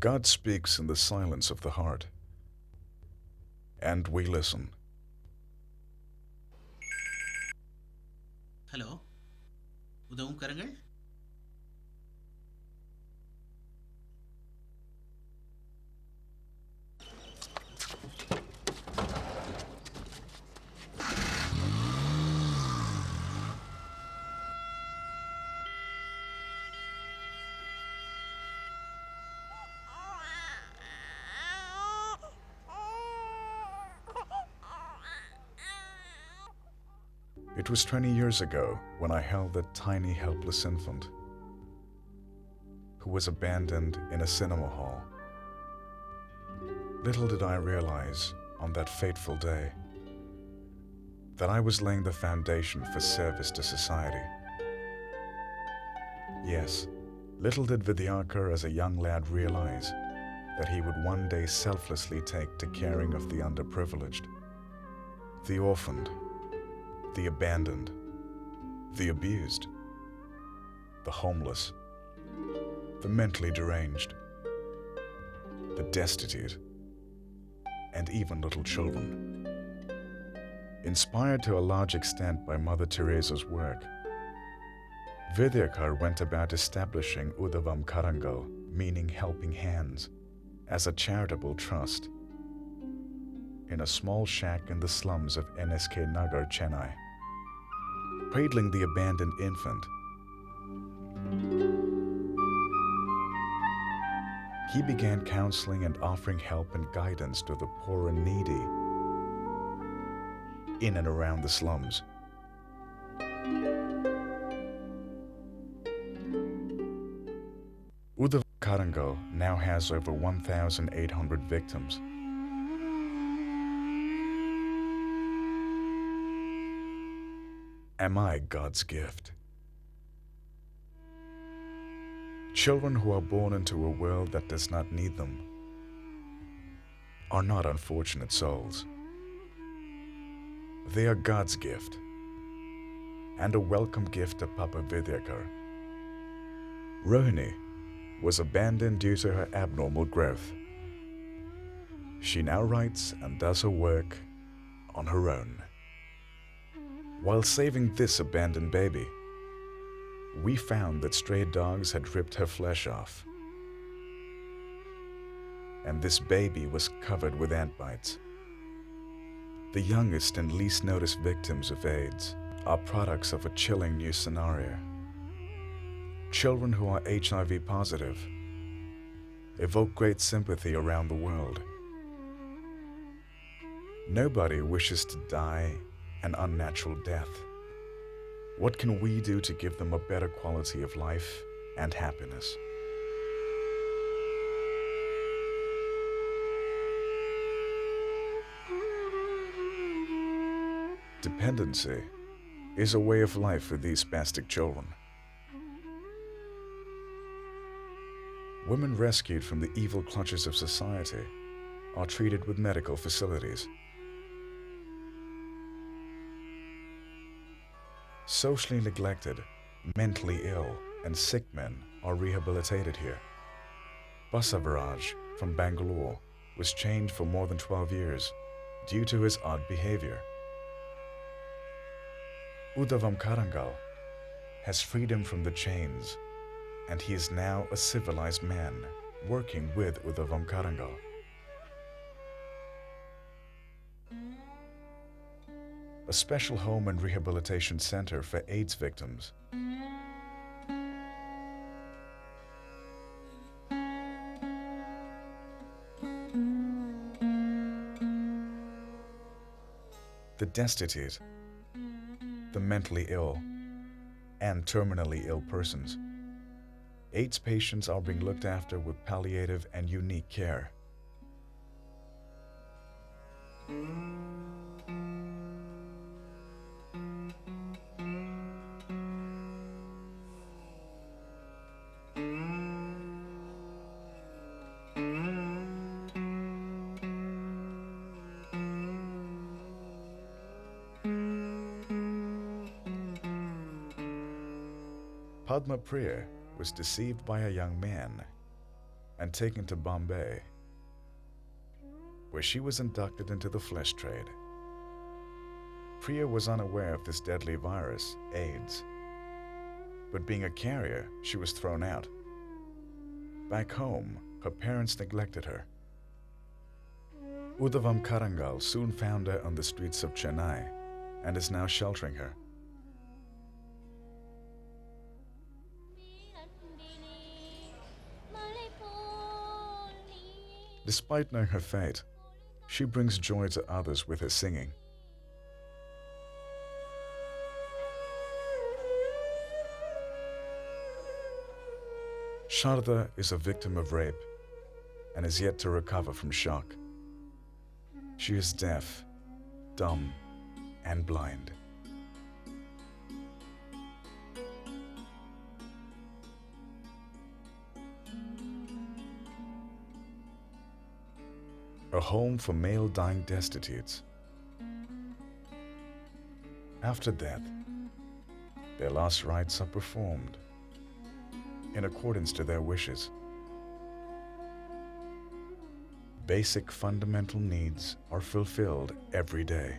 God speaks in the silence of the heart, and we listen. Hello, Udavum Karangal. It was 20 years ago when I held that tiny, helpless infant who was abandoned in a cinema hall. Little did I realize on that fateful day that I was laying the foundation for service to society. Yes, little did Vidyakar as a young lad realize that he would one day selflessly take to caring of the underprivileged, the orphaned, the abandoned, the abused, the homeless, the mentally deranged, the destitute, and even little children. Inspired to a large extent by Mother Teresa's work, Vidyakar went about establishing Udavum Karangal, meaning helping hands, as a charitable trust in a small shack in the slums of NSK Nagar, Chennai. Cradling the abandoned infant, he began counseling and offering help and guidance to the poor and needy in and around the slums. Udavum Karangal now has over 1,800 victims. Am I God's gift? Children who are born into a world that does not need them are not unfortunate souls. They are God's gift, and a welcome gift to Papa Vidyakar. Rohini was abandoned due to her abnormal growth. She now writes and does her work on her own. While saving this abandoned baby, we found that stray dogs had ripped her flesh off, and this baby was covered with ant bites. The youngest and least noticed victims of AIDS are products of a chilling new scenario. Children who are HIV positive evoke great sympathy around the world. Nobody wishes to die an unnatural death. What can we do to give them a better quality of life and happiness? Dependency is a way of life for these spastic children. Women rescued from the evil clutches of society are treated with medical facilities. Socially neglected, mentally ill, and sick men are rehabilitated here. Basavaraj from Bangalore was chained for more than 12 years due to his odd behavior. Udavum Karangal has freedom from the chains, and he is now a civilized man working with Udavum Karangal. A special home and rehabilitation center for AIDS victims. The destitute, the mentally ill, and terminally ill persons. AIDS patients are being looked after with palliative and unique care. Padma Priya was deceived by a young man and taken to Bombay, where she was inducted into the flesh trade. Priya was unaware of this deadly virus, AIDS, but being a carrier, she was thrown out. Back home, her parents neglected her. Udavum Karangal soon found her on the streets of Chennai and is now sheltering her. Despite knowing her fate, she brings joy to others with her singing. Sharda is a victim of rape and is yet to recover from shock. She is deaf, dumb, and blind. A home for male dying destitutes. After death, their last rites are performed in accordance to their wishes. Basic fundamental needs are fulfilled every day.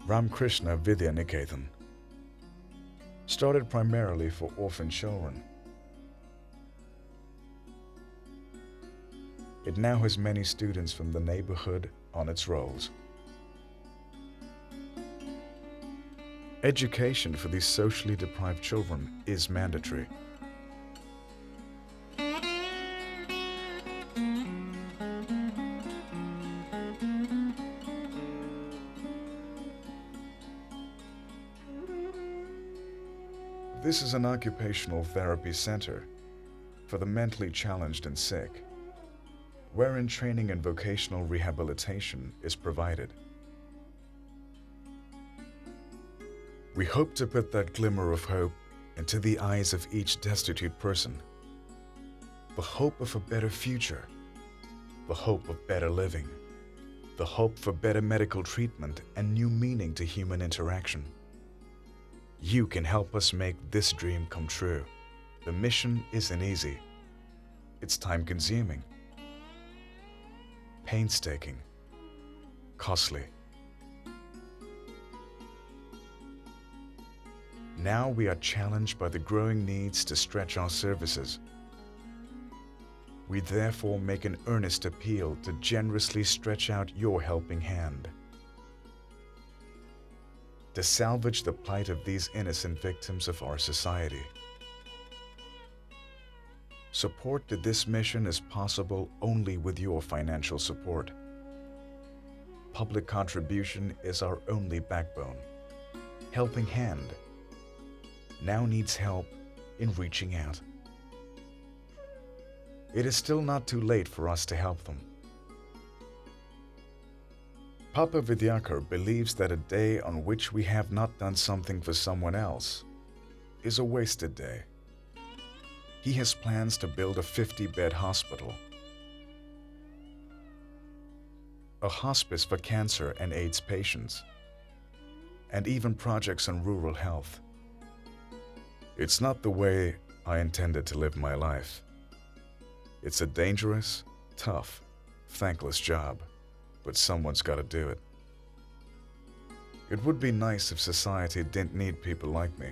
Ramakrishna Vidya Niketan started primarily for orphan children. It now has many students from the neighborhood on its rolls. Education for these socially deprived children is mandatory. This is an occupational therapy center for the mentally challenged and sick, wherein training and vocational rehabilitation is provided. We hope to put that glimmer of hope into the eyes of each destitute person. The hope of a better future, the hope of better living, the hope for better medical treatment and new meaning to human interaction. You can help us make this dream come true. The mission isn't easy. It's time-consuming, painstaking, costly. Now we are challenged by the growing needs to stretch our services. We therefore make an earnest appeal to generously stretch out your helping hand. To salvage the plight of these innocent victims of our society. Support to this mission is possible only with your financial support. Public contribution is our only backbone. Helping Hand now needs help in reaching out. It is still not too late for us to help them. Papa Vidyakar believes that a day on which we have not done something for someone else is a wasted day. He has plans to build a 50-bed hospital, a hospice for cancer and AIDS patients, and even projects on rural health. It's not the way I intended to live my life. It's a dangerous, tough, thankless job, but someone's got to do it. It would be nice if society didn't need people like me.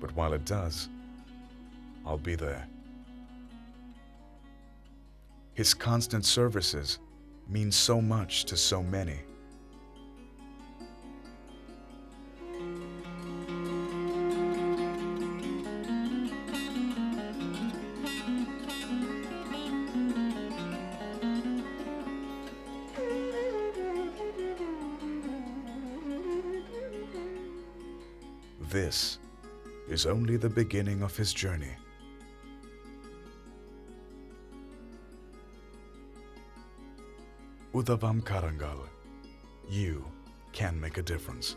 But while it does, I'll be there. His constant services mean so much to so many. This is only the beginning of his journey. Udavum Karangal, you can make a difference.